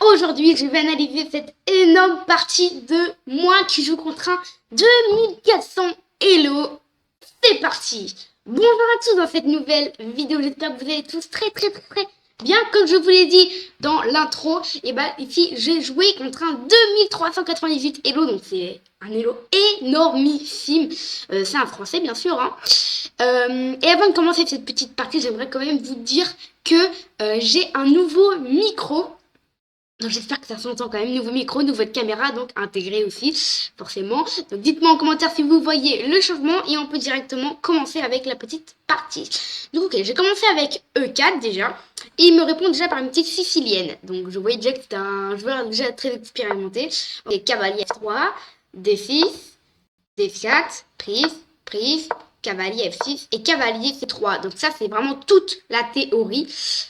Aujourd'hui, je vais analyser cette énorme partie de moi qui joue contre un 2400 Hello. C'est parti. Bonjour à tous dans cette nouvelle vidéo. J'espère que vous allez tous très bien. Comme je vous l'ai dit dans l'intro, et bah ici j'ai joué contre un 2398 Hello. Donc c'est un Hello énormissime. C'est un français bien sûr. Et avant de commencer cette petite partie, j'aimerais quand même vous dire que j'ai un nouveau micro. Donc j'espère que ça s'entend quand même, nouveau micro, nouvelle caméra, donc intégrée aussi, forcément. Donc dites-moi en commentaire si vous voyez le changement et on peut directement commencer avec la petite partie. Donc ok, j'ai commencé avec E4 déjà, et il me répond déjà par une petite sicilienne. Donc je voyais déjà que c'était un joueur déjà très expérimenté. Ok, cavalier F3, D6, D4, prise, cavalier F6 et cavalier C3. Donc ça, c'est vraiment toute la théorie.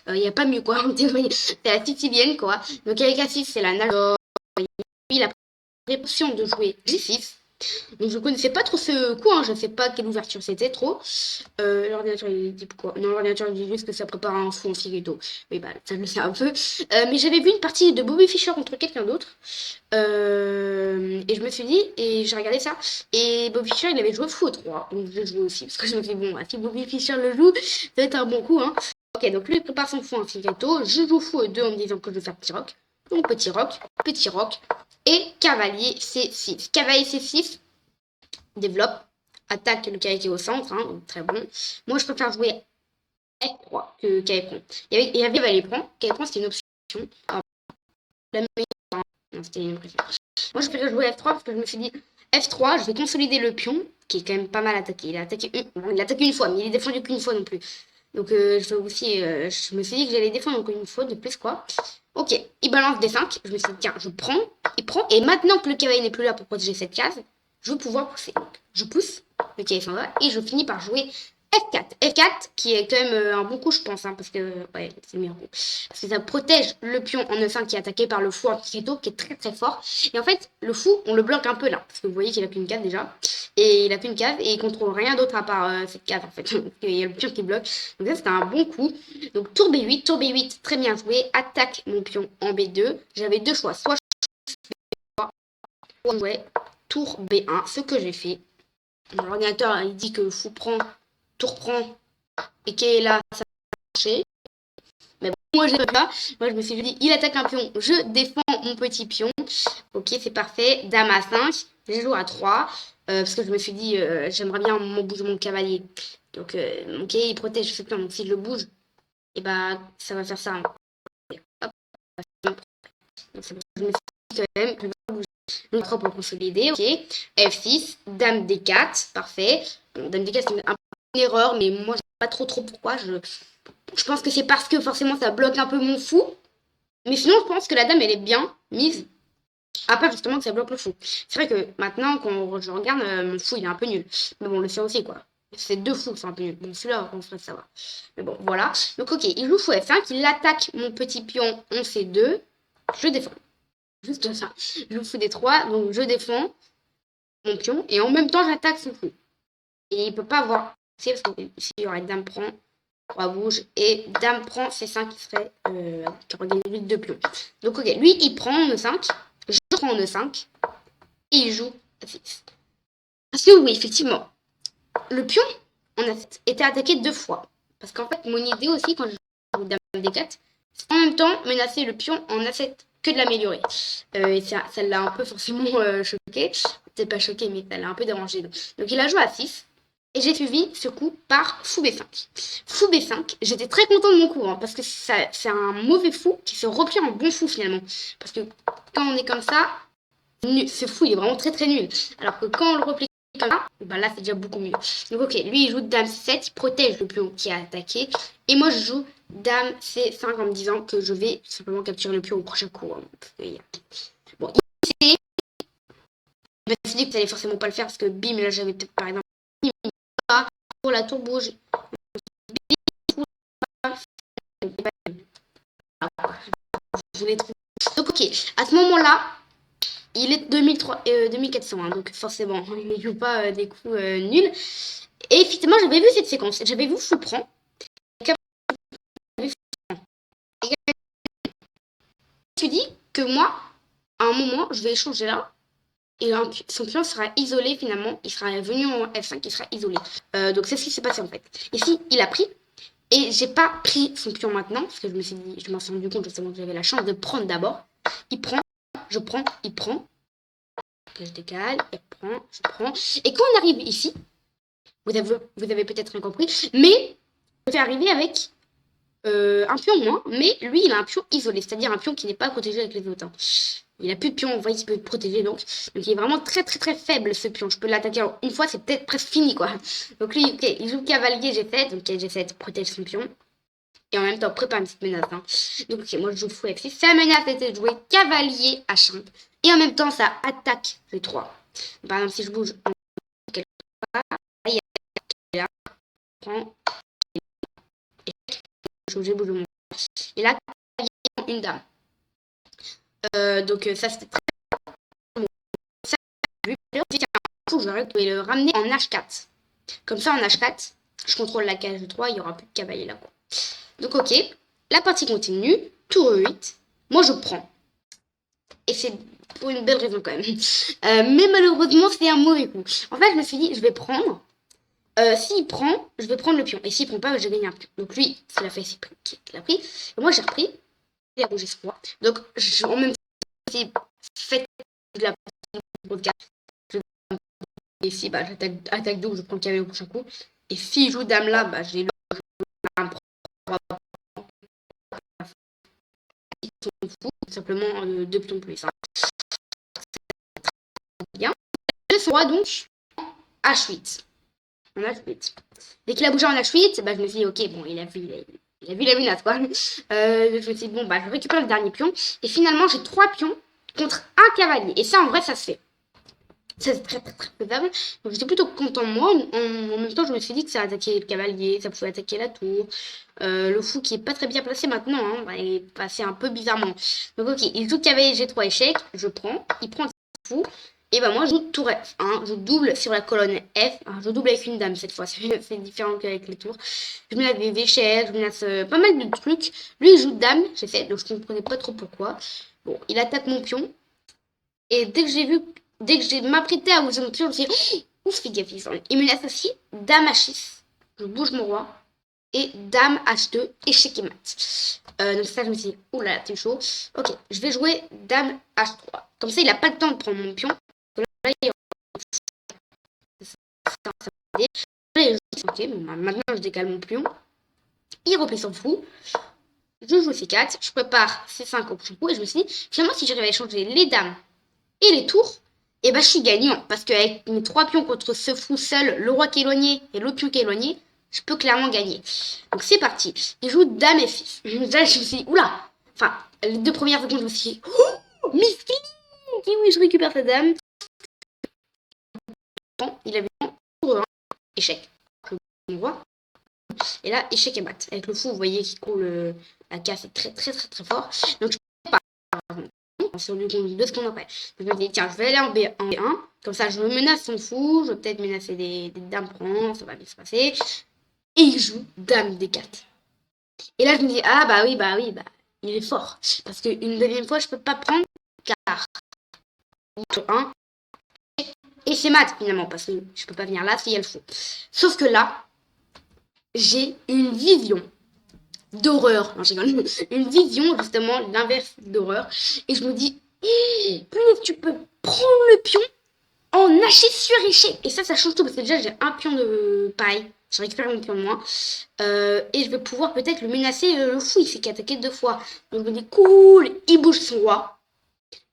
Il n'y a pas mieux quoi en théorie. C'est la sicilienne quoi. Donc avec A6, c'est la nage. Puis la précaution de jouer G6. Donc je connaissais pas trop ce coup, je ne sais pas quelle ouverture c'était trop. L'ordinateur il dit pourquoi. Non, l'ordinateur il dit juste que ça prépare un fou en Figaro. Oui bah ça je le sais un peu. Mais j'avais vu une partie de Bobby Fischer contre quelqu'un d'autre. Et je me suis dit, et j'ai regardé ça, et Bobby Fischer il avait joué fou au 3, donc je l'ai joué aussi, parce que je me suis dit, bon, si Bobby Fischer le joue, ça va être un bon coup, Ok, donc lui il prépare son fou en Figaro, je joue fou au 2 en me disant que je vais faire petit roc. Donc petit roc, et cavalier C6. Cavalier C6, développe, attaque le cavalier qui est au centre, très bon. Moi, je préfère jouer F3 que cavalier prend. Il y avait cavalier prend. Cavalier prend, c'était une option. La meilleure, non, c'était une option. Moi, je préfère jouer F3 parce que je me suis dit F3, je vais consolider le pion, qui est quand même pas mal attaqué. Il a attaqué une fois, mais il est défendu qu'une fois non plus. Donc, je me suis dit que j'allais défendre encore une fois de plus, quoi. Ok, il balance D5. Je me suis dit, tiens, je prends. Il prend. Et maintenant que le cavalier n'est plus là pour protéger cette case, je vais pouvoir pousser. Donc, je pousse, le cavalier s'en va, et je finis par jouer F4. F4, qui est quand même un bon coup, je pense, parce que ouais, c'est le meilleur coup. Parce que ça protège le pion en E5 qui est attaqué par le fou en Tito, qui est très fort. Et en fait, le fou, on le bloque un peu là, parce que vous voyez qu'il a qu'une case déjà. Et il a qu'une case, et il contrôle rien d'autre à part cette case en fait. Il y a le pion qui bloque. Donc ça, c'était un bon coup. Donc tour B8, très bien joué. Attaque mon pion en B2. J'avais deux choix, soit je jouais tour B1, ce que j'ai fait. L'ordinateur, il dit que fou prend, tour prend, et qu'il est là, ça va marcher. Mais bon, moi, je pas. Moi, je me suis dit, il attaque un pion, je défends mon petit pion. Ok, c'est parfait. Dame à 5, j'ai joué à 3, parce que je me suis dit, j'aimerais bien bouger mon cavalier. Donc, ok, il protège ce pion, donc si je le bouge, et bah, ça va faire ça. Hop. Donc, je me suis dit quand même, je vais pas bouger. Donc, 3 pour consolider, ok. F6, Dame D4, parfait. Bon, Dame D4, c'est un peu une erreur, mais moi, je sais pas trop pourquoi. Je pense que c'est parce que forcément, ça bloque un peu mon fou. Mais sinon, je pense que la dame, elle est bien mise. À part justement que ça bloque le fou. C'est vrai que maintenant, quand je regarde, mon fou, il est un peu nul. Mais bon, le sien aussi, quoi. C'est deux fous, c'est un peu nul. Bon, celui-là, on devrait savoir. Mais bon, voilà. Donc, ok, il joue fou F5, il attaque mon petit pion en C2. Je défends. Juste ça. Je joue fou D3, donc je défends mon pion. Et en même temps, j'attaque son fou. Et il peut pas avoir. Parce que ici, il y aurait dame prend, 3 bouges, et dame prend C5 qui serait. Qui aurait gagné 8 de pion. Donc, ok, lui, il prend en E5. Je prends en E5. Et il joue F6. Parce que oui, effectivement, le pion en A7 était attaqué 2 fois. Parce qu'en fait, mon idée aussi, quand je joue dame D4, c'est en même temps menacer le pion en A7 que de l'améliorer. Et ça l'a un peu forcément choqué. Peut-être pas choqué, mais ça l'a un peu dérangé. Donc il a joué à 6. Et j'ai suivi ce coup par fou B5. Fou B5, j'étais très content de mon coup, parce que c'est un mauvais fou qui se replie en bon fou finalement. Parce que quand on est comme ça, ce fou il est vraiment très nul. Alors que quand on le replie comme ça, bah là c'est déjà beaucoup mieux. Donc ok, lui il joue dame C7, il protège le pion qui a attaqué. Et moi je joue dame C5 en me disant que je vais simplement capturer le pion au prochain coup. Bon, il je me suis dit que ça allait forcément pas le faire parce que bim, là j'avais peut-être par exemple pour la tour bouge. Je voulais trouver. Donc ok, à ce moment-là, il est 2400, donc forcément, il ne joue pas des coups nuls. Et effectivement, j'avais vu cette séquence. J'avais vu fou prend. Je me suis dit, que moi, à un moment, je vais échanger là. Et son pion sera isolé finalement. Il sera venu en F5, il sera isolé. Donc c'est ce qui s'est passé en fait. Ici, il a pris. Et j'ai pas pris son pion maintenant. Parce que je m'en suis rendu compte justement que j'avais la chance de prendre d'abord. Il prend, je prends, il prend. Je décale, il prend, je prends. Et quand on arrive ici, vous avez peut-être rien compris, mais je vais arriver avec un pion moins, mais lui il a un pion isolé, c'est-à-dire un pion qui n'est pas protégé avec les autres. Hein. Il a plus de pion, vous voyez, qui peut être protégé donc il est vraiment très très très faible ce pion. Je peux l'attaquer une fois, c'est peut-être presque fini quoi. Donc lui, ok, il joue cavalier G7, donc G7 protège son pion. Et en même temps prépare une petite menace. Hein. Donc ok, moi je joue fou F6. Sa menace était de jouer cavalier H1. Et en même temps ça attaque G3. Par exemple si je bouge quelque part, il y a là, prend, je bouge mon. Et là, une dame. Donc ça c'était très bon. Ça, j'aurais pu le ramener en H4. Comme ça en H4, je contrôle la case de 3, il n'y aura plus de cavalier là. Quoi. Donc ok, la partie continue, tour 8, moi je prends. Et c'est pour une belle raison quand même. Mais malheureusement c'est un mauvais coup. En fait je me suis dit je vais prendre. S'il prend, je vais prendre le pion. Et s'il prend pas, je gagne un pion. Donc lui, s'il a fait, il a pris. Et moi j'ai repris. Il a bougé ce roi. Donc en même temps, c'est fait de la et ici, bah, j'attaque attaque double, je prends le cavalier au prochain coup. Et s'il joue dame là, bah, j'ai le fou, simplement deux pions plus. Hein. Bien. Je roi donc H8. En H8. Dès qu'il a bougé en H8, bah, je me suis dit, ok, bon, il a vu la menace, quoi. Je me suis dit, bon, bah, je récupère le dernier pion. Et finalement, j'ai 3 pions contre un cavalier. Et ça, en vrai, ça se fait. Ça, c'est très, très, très faisable. Donc, j'étais plutôt content de moi. En même temps, je me suis dit que ça attaquait le cavalier, ça pouvait attaquer la tour. Le fou qui est pas très bien placé maintenant, hein, bah, il est passé un peu bizarrement. Donc, ok, il joue cavalier G3 échec. Je prends. Il prend le fou. Et bah, moi, je joue tour F. Hein, je double sur la colonne F. Hein, je double avec une dame cette fois. C'est différent qu'avec les tours. Je menace des échecs, je menace pas mal de trucs. Lui, il joue dame, j'ai fait. Donc, je comprenais pas trop pourquoi. Bon, il attaque mon pion. Et dès que j'ai m'apprêté à bouger mon pion, je me suis dit, ouf, fais gaffe, il menace aussi dame H6. Je bouge mon roi. Et dame H2, échec et mat. Donc ça, je me suis dit, oulala, c'est chaud. Ok, je vais jouer dame H3. Comme ça, il n'a pas le temps de prendre mon pion. Là, il ok, bon, bah, maintenant, je décale mon pion. Il replie son fou. Je joue C4. Je prépare C5 au prochain coup. Et je me suis dit, finalement, si j'arrive à échanger les dames et les tours, et bah je suis gagnant. Parce qu'avec mes 3 pions contre ce fou seul, le roi qui est éloigné et l'autre pion qui est éloigné, je peux clairement gagner. Donc c'est parti. Il joue dame F6. Là, je me suis dit, oula. Enfin, les 2 premières secondes, je me suis dit, oh, Miss oui, je récupère sa dame. Il avait tour 1, échec. Je vois. Et là, échec et mat. Avec le fou, vous voyez qu'il coule la case, c'est très très très très fort. Donc je peux pas. Sur du compte 2 secondes après. Je me dis, tiens, je vais aller en B1. Comme ça, je menace son fou. Je vais peut-être menacer des dames prends. Ça va bien se passer. Et il joue dame D4. Et là, je me dis, ah bah oui, il est fort. Parce qu'une deuxième fois, je peux pas prendre car 1. Et c'est mat finalement. Parce que je peux pas venir là s'il y a le fou. Sauf que là, j'ai une vision d'horreur. Non, je rigole. Une vision, justement, l'inverse d'horreur. Et je me dis, tu peux prendre le pion en haché sur échec. Et ça change tout. Parce que déjà, j'ai un pion de pareil. Je récupère mon pion de moins. Et je vais pouvoir peut-être le menacer. Le fou, il fait qu'attaquer 2 fois. Donc je me dis, cool. Il bouge son roi.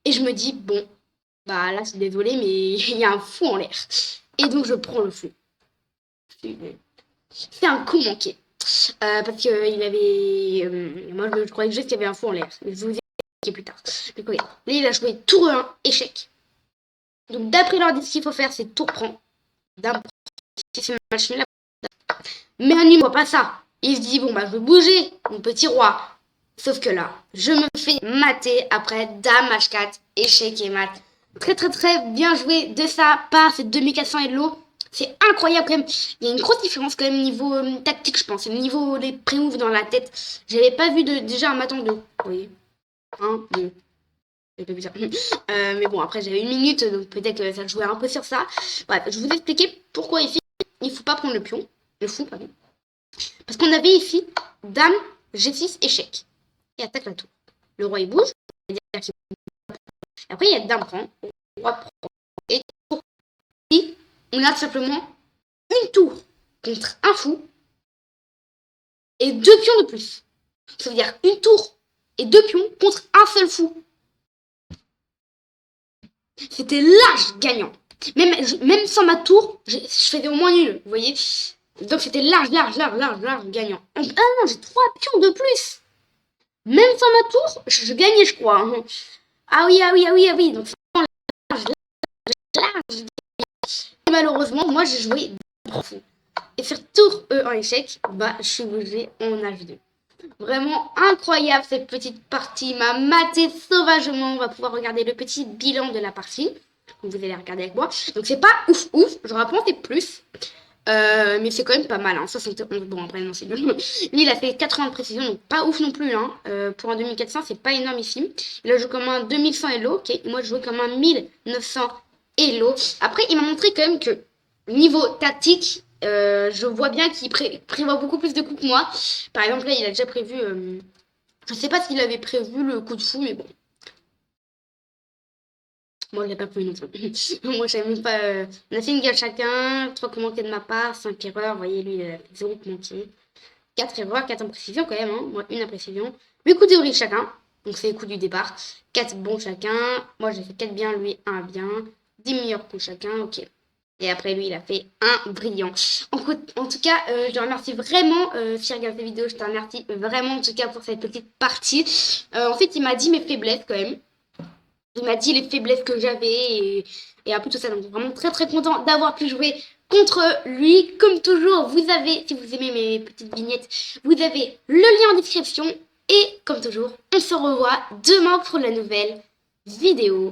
Et je me dis, bon, bah là, je suis désolée, mais il y a un fou en l'air. Et donc, je prends le fou. C'est un coup manqué. Parce qu'il avait. Moi, je croyais juste qu'il y avait un fou en l'air. Mais je vous expliquer plus tard. Donc, regarde. Là, il a joué tour 1, échec. Donc, d'après l'ordre, ce qu'il faut faire, c'est tour prend. Dame prend. Mais Manu ne voit pas ça. Il se dit, bon, bah, je vais bouger, mon petit roi. Sauf que là, je me fais mater après dame H4, échec et mat. Très, très, très bien joué de sa part, c'est 2400 Hello. C'est incroyable quand même. Il y a une grosse différence quand même niveau tactique, je pense. Niveau des pré-moves dans la tête. J'avais pas vu déjà un mat en 2. Vous voyez 1, 2. J'ai pas vu ça. Mais bon, après, j'avais 1 minute, donc peut-être que ça jouait un peu sur ça. Bref, je vous ai expliqué pourquoi ici, il faut pas prendre le pion. Le fou, pardon. Parce qu'on avait ici dame, G6, échec. Et attaque la tour. Le roi, il bouge. Après, il y a dame prend. Roi prend. Et ici, on a tout simplement une tour contre un fou et 2 pions de plus. Ça veut dire une tour et 2 pions contre un seul fou. C'était large gagnant. Même sans ma tour, je faisais au moins nul, vous voyez. Donc c'était large gagnant. Ah non, j'ai 3 pions de plus. Même sans ma tour, je gagnais, je crois. Ah oui. Donc c'est vraiment large. Et malheureusement, moi j'ai joué fou. Et sur tour E en échec, bah je suis bougé en H2. Vraiment incroyable cette petite partie, m'a maté sauvagement. On va pouvoir regarder le petit bilan de la partie. Vous allez regarder avec moi. Donc c'est pas ouf, j'aurais pensé plus. Mais c'est quand même pas mal, hein. 71, bon après non c'est nul. Lui il a fait 80 de précision, donc pas ouf non plus, hein. Pour un 2400 c'est pas énorme ici. Il a joué comme un 2100 Elo, ok. Moi je jouais comme un 1900 Elo. Après il m'a montré quand même que niveau tactique, je vois bien qu'il prévoit beaucoup plus de coups que moi. Par exemple là il a déjà prévu, je sais pas s'il avait prévu le coup de fou, mais bon. Moi, je l'ai pas prévu non plus. Moi, je savais même pas. On a fait une gueule chacun, 3 commentaires de ma part, 5 erreurs. Vous voyez, lui, il a 0 commentaire. 4 erreurs, 4 imprécisions quand même. Hein. Moi, 1 imprécision. 8 coups théoriques chacun. Donc, c'est les coups du départ. 4 bons chacun. Moi, j'ai fait 4 bien, lui, 1 bien. 10 meilleurs coups chacun. Ok. Et après, lui, il a fait un brillant. En tout cas, je te remercie vraiment. Si tu regardes cette vidéo, je te remercie vraiment, en tout cas, pour cette petite partie. En fait, il m'a dit mes faiblesses quand même. Il m'a dit les faiblesses que j'avais et un peu tout ça. Donc vraiment très content d'avoir pu jouer contre lui. Comme toujours, vous avez, si vous aimez mes petites vignettes, vous avez le lien en description. Et comme toujours, on se revoit demain pour la nouvelle vidéo.